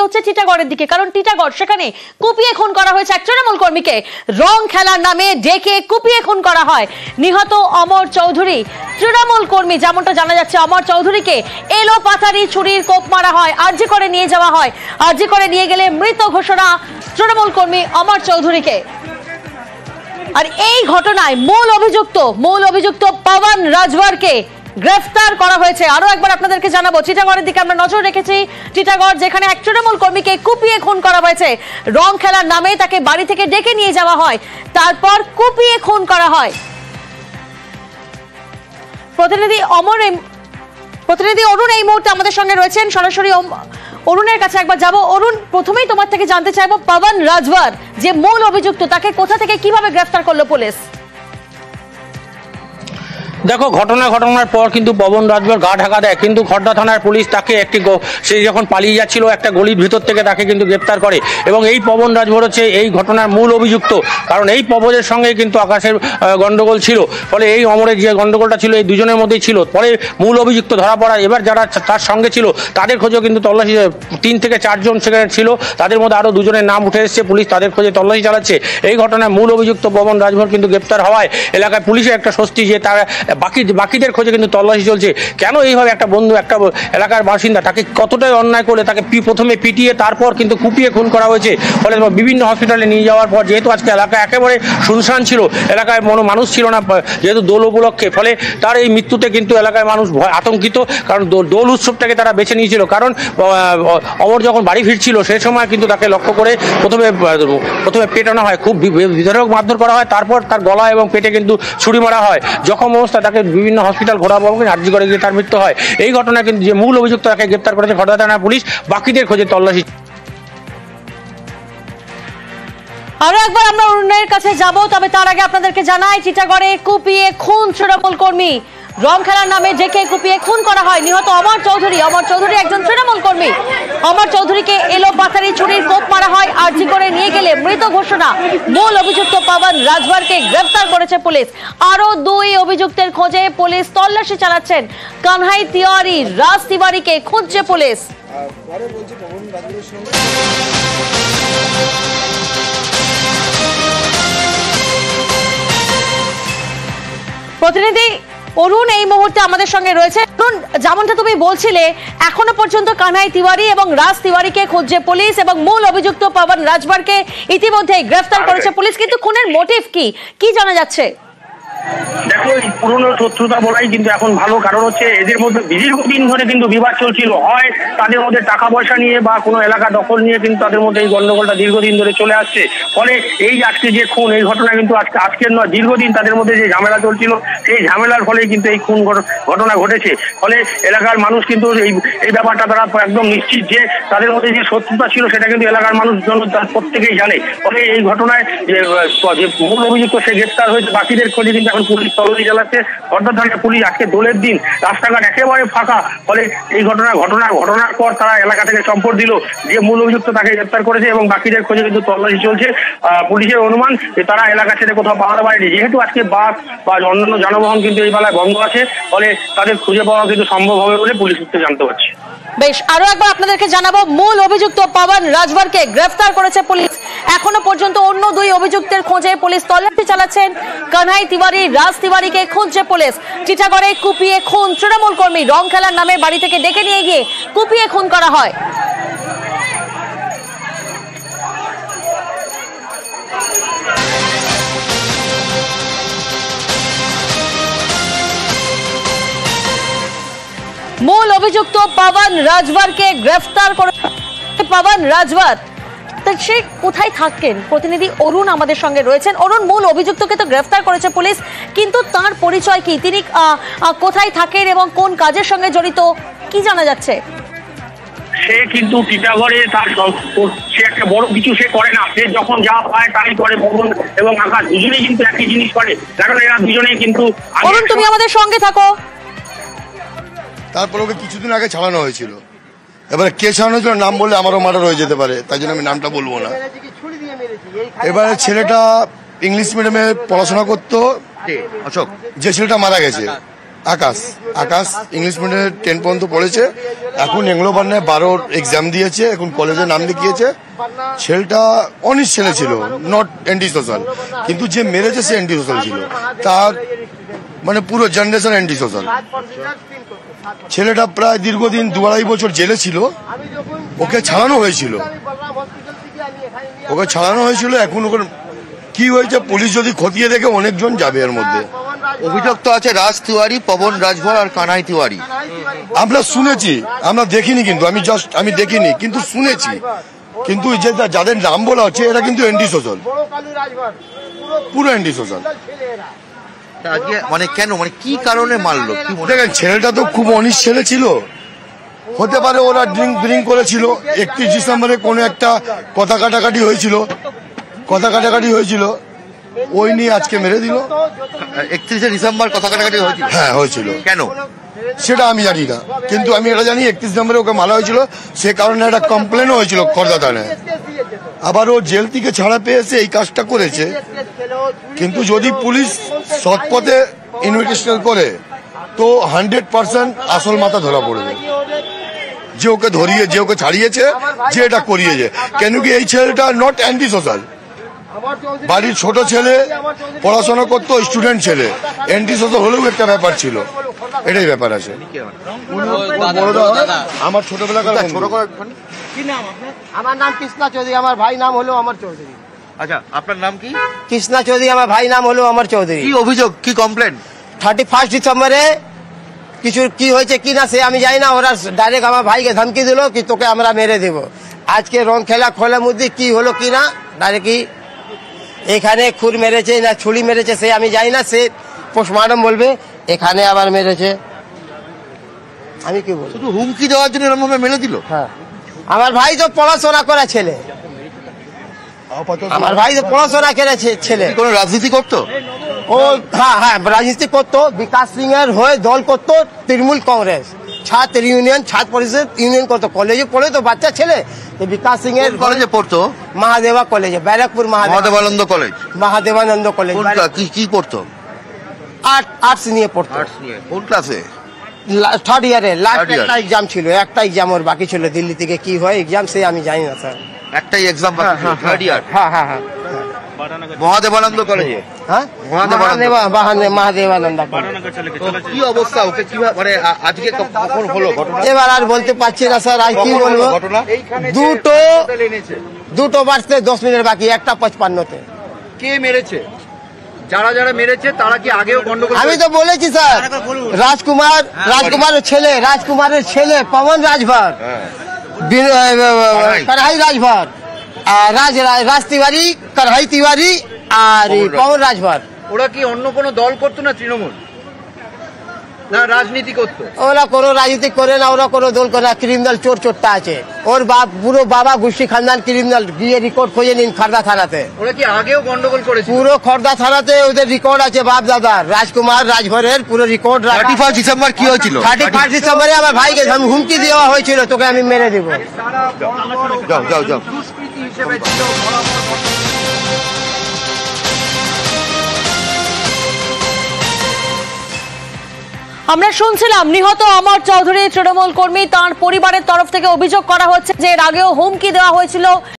হচ্ছে টিটাগড়ের দিকে, কারণ টিটাগড় সেখানে কুপিয়ে খুন করা হয়েছে এক তৃণমূল কর্মীকে। রং খেলার নামে ডেকে কুপিয়ে খুন করা হয়। নিহত অমর চৌধুরী তৃণমূল কর্মী, যেমনটা জানা যাচ্ছে অমর চৌধুরীকে এলো পাথারি ছুরির কোপ মারা হয়, আরজি করে নিয়ে যাওয়া হয়। আরজি করে নিয়ে গেলে মৃত ঘোষণা তৃণমূল কর্মী অমর চৌধুরীকে। আর এই ঘটনায় মূল অভিযুক্ত পবন রাজওয়ারকে গ্রেফতার করা হয়েছে। আরো একবার আপনাদেরকে জানাবো, টিটাগড়ের দিকে আমরা নজর রেখেছি। টিটাগড় যেখানে এক তৃণমূল কর্মীকে কুপিয়ে খুন করা হয়েছে। রং খেলার নামে তাকে বাড়ি থেকে ডেকে নিয়ে যাওয়া হয়, তারপর কুপিয়ে খুন করা হয়। প্রতিনিধি অরুণ এই মুহূর্তে আমাদের সঙ্গে রয়েছেন। সরাসরি অরুণের কাছে একবার যাব। অরুণ, প্রথমেই তোমার থেকে জানতে চাইবো, পবন রাজওয়ার যে মূল অভিযুক্ত, তাকে কোথা থেকে কিভাবে গ্রেফতার করলো পুলিশ? দেখো, ঘটনার পর কিন্তু পবন রাজওয়ার গা ঢাকা দেয়, কিন্তু খড়দা থানার পুলিশ তাকে সে যখন পালিয়ে যাচ্ছিল একটা গলির ভিতর থেকে তাকে কিন্তু গ্রেপ্তার করে। এবং এই পবন রাজওয়ার হচ্ছে এই ঘটনার মূল অভিযুক্ত, কারণ এই পবনের সঙ্গে কিন্তু আকাশের গন্ডগোল ছিল। ফলে এই অমরের যে গন্ডগোলটা ছিল এই দুজনের মধ্যেই ছিল। পরে মূল অভিযুক্ত ধরা পড়া, এবার যারা তার সঙ্গে ছিল তাদের খোঁজেও কিন্তু তল্লাশি, 3 থেকে 4 জন সেখানে ছিল, তাদের মধ্যে আরও 2 জনের নাম উঠে এসেছে। পুলিশ তাদের খোঁজে তল্লাশি চালাচ্ছে। এই ঘটনায় মূল অভিযুক্ত পবন রাজওয়ার কিন্তু গ্রেপ্তার হওয়ায় এলাকায় পুলিশের একটা স্বস্তি, যে তারা বাকিদের খোঁজে কিন্তু তল্লাশি চলছে। কেন এইভাবে একটা বন্ধু, একটা এলাকার বাসিন্দা, তাকে কতটাই অন্যায় করলে তাকে প্রথমে পিটিয়ে তারপর কিন্তু কুপিয়ে খুন করা হয়েছে। ফলে বিভিন্ন হসপিটালে নিয়ে যাওয়ার পর, যেহেতু আজকে এলাকা একেবারে শুনশান ছিল, এলাকায় মানুষ ছিল না যেহেতু দোল উপলক্ষে, ফলে তার এই মৃত্যুতে কিন্তু এলাকায় মানুষ আতঙ্কিত। কারণ দোল উৎসবটাকে তারা বেছে নিয়েছিল। কারণ অমর যখন বাড়ি ফিরছিল সেই সময় কিন্তু তাকে লক্ষ্য করে প্রথমে পেটানো হয়, খুব বিধরক মারধর করা হয়, তারপর তার গলা এবং পেটে কিন্তু ছুরি মারা হয়। জখম অবস্থা তাকে বিভিন্ন হসপিটাল ঘোরাবো, আরজি করে গিয়ে তার মৃত্যু হয়। এই ঘটনায় কিন্তু যে মূল অভিযুক্ত তাকে গ্রেপ্তার করেছে খড়দা থানার পুলিশ, বাকিদের খোঁজে তল্লাশি। আরো একবার আমরা অরুণের কাছে যাব, তবে তার আগে আপনাদেরকে জানাই, টিটাগড়ে কুপিয়ে খুন তৃণমূল কর্মী। রং খেলার নামে ডেকে কুপিয়ে খুন করা হয় নিহত অমর চৌধুরী একজন তৃণমূল কর্মী। অমর চৌধুরীকে এলো পাথারি ছুরির কোপ মারা হয়, আরজি করে নিয়ে গেলে মৃত ঘোষণা। মূল অভিযুক্ত পবন রাজওয়ারকে গ্রেফতার করেছে পুলিশ। আরো 2 অভিযুক্তের খোঁজে পুলিশ তল্লাশি চালাচ্ছেন। কানহাই তিওয়ারি, রাজ তিওয়ারিকে খুঁজছে পুলিশ। প্রতিনিধি অরুণ এই মুহূর্তে আমাদের সঙ্গে রয়েছে। অরুণ, যেমনটা তুমি বলছিলে, এখনো পর্যন্ত কানহাই তিওয়ারি এবং রাজ তিওয়ারিকে খুঁজছে পুলিশ, এবং মূল অভিযুক্ত পবন রাজওয়ারকে ইতিমধ্যেই গ্রেফতার করেছে পুলিশ। কিন্তু খুনের মোটিভ কি জানা যাচ্ছে? দেখো, এই পুরনো শত্রুতা বলাই কিন্তু এখন ভালো, কারণ হচ্ছে এদের মধ্যে দীর্ঘদিন ধরে কিন্তু বিবাদ চলছিল। হয় তাদের মধ্যে টাকা পয়সা নিয়ে বা কোনো এলাকা দখল নিয়ে কিন্তু তাদের মধ্যে এই গন্ডগোলটা দীর্ঘদিন ধরে চলে আসছে। ফলে এই আজকে যে খুন, এই ঘটনা কিন্তু আজকের নয়, দীর্ঘদিন তাদের মধ্যে যে ঝামেলা চলছিল সেই ঝামেলার ফলে কিন্তু এই খুন ঘটনা ঘটেছে। ফলে এলাকার মানুষ কিন্তু এই ব্যাপারটা তারা একদম নিশ্চিত যে তাদের মধ্যে যে শত্রুতা ছিল সেটা কিন্তু এলাকার মানুষজন প্রত্যেকেই জানে। ফলে এই ঘটনায় যে মূল অভিযুক্ত সে গ্রেফতার হয়েছে, বাকিদের খোঁজে কিন্তু এখন পুলিশ তল্লাশি চালাচ্ছে। খড়দা থানার পুলিশ, আজকে দোলের দিন, রাস্তাঘাট একেবারে ফাঁকা। ফলে এই ঘটনার পর তারা এলাকা থেকে সম্পদ দিল, যে মূল অভিযুক্ত তাকে গ্রেফতার করেছে এবং বাকিদের খোঁজে কিন্তু তল্লাশি চলছে। পুলিশের অনুমান যে তারা এলাকা ছেড়ে কোথাও পাহাড় বাড়িনি, যেহেতু আজকে বাস বা অন্যান্য যানবাহন কিন্তু এই বেলায় বন্ধ আছে। ফলে তাদের খুঁজে পাওয়া কিন্তু সম্ভব হবে বলে পুলিশ সূত্রে জানতে পারছে। বেশ, আরো একবার আপনাদেরকে জানাবো, মূল অভিযুক্ত পবন রাজওয়ারকে গ্রেফতার করেছে পুলিশ। এখনো পর্যন্ত অন্য 2 অভিযুক্তের খোঁজে পুলিশ তল্লাশি চালাচ্ছেন। কানহাই তিওয়ারি, রাজ তিওয়ারিকে খুঁজছে পুলিশ। টিটাগড়ে কুপিয়ে খুন তৃণমূল কর্মী। রং খেলার নামে বাড়ি থেকে ডেকে নিয়ে গিয়ে কুপিয়ে খুন করা হয়। মূল অভিযুক্ত পবন রাজওয়ারকে গ্রেফতার করে পবন রাজওয়ার, সে কোথায় থাকেন? প্রতিনিধি অরুণ আমাদের সঙ্গে রয়েছেন। অরুণ, মূল অভিযুক্তকে তো গ্রেফতার করেছে পুলিশ, কিন্তু তার পরিচয় কি? তিনি কোথায় থাকেন এবং কোন কাজের সঙ্গে জড়িত, কি জানা যাচ্ছে? সে কিন্তু টিটাগড়ে সে একটা বড় কিছু সে করে না। সে যখন যা পায় তাই করে। পবন এবং আকাশ দুজনেই কিন্তু একই জিনিস করে, কারণ এরা দুজনেই কিন্তু। অরুণ, তুমি আমাদের সঙ্গে থাকো। তারপর ওকে কিছুদিন আগে ছাড়ানো হয়েছিল। এবারে কে ছাড়ানো হয়েছিল নাম বললে আমারও মার্ডার হয়ে যেতে পারে, তাই জন্য আমি নামটা বলবো না। এবারে ছেলেটা ইংলিশ মিডিয়ামে পড়াশোনা করতো, যে ছেলেটা মারা গেছে আকাশ আকাশ ইংলিশ মিডিয়ামে 10 পর্যন্ত পড়েছে, এখন এংলোবান্নায় 12 এক্সাম দিয়েছে, এখন কলেজে নাম লিখিয়েছে। ছেলেটা অনিশ ছেলে ছিল, নট অ্যান্টি সোশ্যাল, কিন্তু যে মেরেছে সে অ্যান্টি সোশ্যাল ছিল, তার মানে পুরো জেনারেশন অ্যান্টি সোশ্যাল। ছেলেটা প্রায় দীর্ঘদিন 2-2.5 বছর জেলে ছিল, ওকে ছাড়ানো হয়েছিল। এখন ওকে কি হয়েছে পুলিশ যদি খতিয়ে দেখে অনেকজন যাবে এর মধ্যে। অভিযুক্ত আছে রাজ তিওয়ারি, পবন রাজভর আর কানাই তিওয়ারি। আমরা শুনেছি, আমরা দেখিনি, কিন্তু আমি দেখিনি কিন্তু শুনেছি, কিন্তু যে যাদের নাম বলা হচ্ছে এরা কিন্তু অ্যান্টি সোশ্যাল, পুরো অ্যান্টি সোশ্যাল। আজকে মানে কেন, মানে কি কারণে মারলো? দেখেন ছেলেটা তো খুব অনিশ ছেলে ছিল, হতে পারে ওরা ড্রিঙ্ক করেছিল। 31 ডিসেম্বরে কোনো একটা কথা কাটাকাটি হয়েছিল, ওই নিয়ে আজকে মেরে দিল। 31 ডিসেম্বর কথা কাটাকাটি হয়েছিল? হ্যাঁ হয়েছিল। কেন সেটা আমি জানি না, কিন্তু আমি এটা জানি 31 ডিসেম্বরে ওকে মারা হয়েছিল, সে কারণে একটা কমপ্লেনও হয়েছিল খড়দা থানায়। আবার ও জেল থেকে ছাড়া পেয়েছে, এই কাজটা করেছে। কিন্তু যদি পুলিশ সৎ পথে ইনভেস্টিগেশন করে তো 100% আসল মাথা ধরা পড়বে, যে ওকে ধরিয়ে, যে ওকে ছাড়িয়েছে, যে এটা করিয়েছে। কেন কি এই ছেলেটা নট অ্যান্টি সোশ্যাল, বাড়ির ছোট ছেলে, পড়াশোনা করতো, স্টুডেন্ট ছেলে, অ্যান্টি সোশ্যাল হলেও একটা ব্যাপার ছিল, এটাই ব্যাপার আছে। আমার ছোটবেলাকার আমার নাম কৃষ্ণা চৌধুরী, আমার ভাই নাম হলো অমর চৌধুরী। আচ্ছা, আপনার নাম কি? কৃষ্ণা চৌধুরী, আমার ভাই নাম হলো অমর চৌধুরী। কি অভিযোগ, কি কমপ্লেন? 31 ডিসেম্বরে কিছু কি হয়েছে কি না সে আমি জানি না, ওরা ডাইরেক্ট আমার ভাইকে ধমকি দিল কি তোকে আমরা মেরে দেব। আজকে রং খেলা খোলার মধ্যে কি হলো কি না, ডাইরেক্ট এখানে খুর মেরেছে না ছুরি মেরেছে সে আমি জানি না, সে পোস্টমর্টম বলবে। এখানে আবার মেরেছে, আমি কি বলবো? শুধু হুমকি দেওয়ার জন্য এরকম ভাবে মেরে দিল? হ্যাঁ, আমার ভাই তো পড়াশোনা করা ছেলে, আমার ভাই তো পড়াশোনা করে ছেলে। কোনো রাজনীতি করতো? ও হ্যাঁ রাজনীতি করতো, বিকাশ সিং এর হয়ে দল করতো, তৃণমূল কংগ্রেস, ছাত্র ইউনিয়ন, ছাত্র পরিষদ ইউনিয়ন করতো। কলেজে পড়ে তো বাচ্চা ছেলে, বিকাশ সিং এর কলেজে পড়তো? মহাদেবা কলেজে, ব্যারাকপুর মহাদেবানন্দ কলেজ। মহাদেবানন্দ কলেজ। কি পড়তো? আর্টস নিয়ে পড়তো। আর্টস নিয়ে। কোন ক্লাসে? 3rd ইয়ারে। লাস্ট একটা এক্সাম ছিল, একটা এক্সাম ওর বাকি ছিল, দিল্লি থেকে কি হয় এক্সাম সে আমি জানি না স্যার। একটাই এক্সাম বাকি ছিল, 3rd ইয়ার। হ্যাঁ হ্যাঁ হ্যাঁ, মহাদেবানন্দ কলেজে। হ্যাঁ মহাদেবানন্দ কলেজ। কি অবস্থা, ওকে কিভাবে মানে আজকে কখন হলো ঘটনা? এবার আর বলতে পারছি না স্যার, আজ কি বলবো। ঘটনা 2টো বাজতে 10 মিনিট বাকি, 1:55-তে। কে মেরেছে? যারা মেরেছে তারা কি আগেও গন্ডগোল? আমি তো বলেছি স্যার, রাজকুমারের ছেলে পবন রাজভর, কড়াই রাজভর, রাজ তিওয়ারি, কড়াই তিওয়ারি আর পবন রাজভর। ওরা কি অন্য কোনো দল করতো না তৃণমূল, না রাজনীতি করতো? ওরা কোনো রাজনীতি করে না, ওরা কোনো দল করে না, ক্রিমিনাল চোরটা আছে ওর পুরো বাবা গোষ্ঠী খানদান ক্রিমিনাল, গিয়ে রেকর্ড খুঁজে নিন খড়দা থানাতে। ওরা কি আগেও গন্ডগোল করেছে? পুরো খড়দা থানাতে ওদের রেকর্ড আছে, বাপ দাদার রাজকুমার রাজভরের পুরো রেকর্ড। 31 ডিসেম্বর কি হয়েছিল? 31 ডিসেম্বরে আমার ভাইকে হুমকি দেওয়া হয়েছিল, তোকে আমি মেরে দেবো। যাও। আমরা শুনছিলাম নিহত অমর চৌধুরী তৃণমূল কর্মী, তার পরিবারের তরফ থেকে অভিযোগ করা হচ্ছে যে এর আগেও হুমকি দেওয়া হয়েছিল।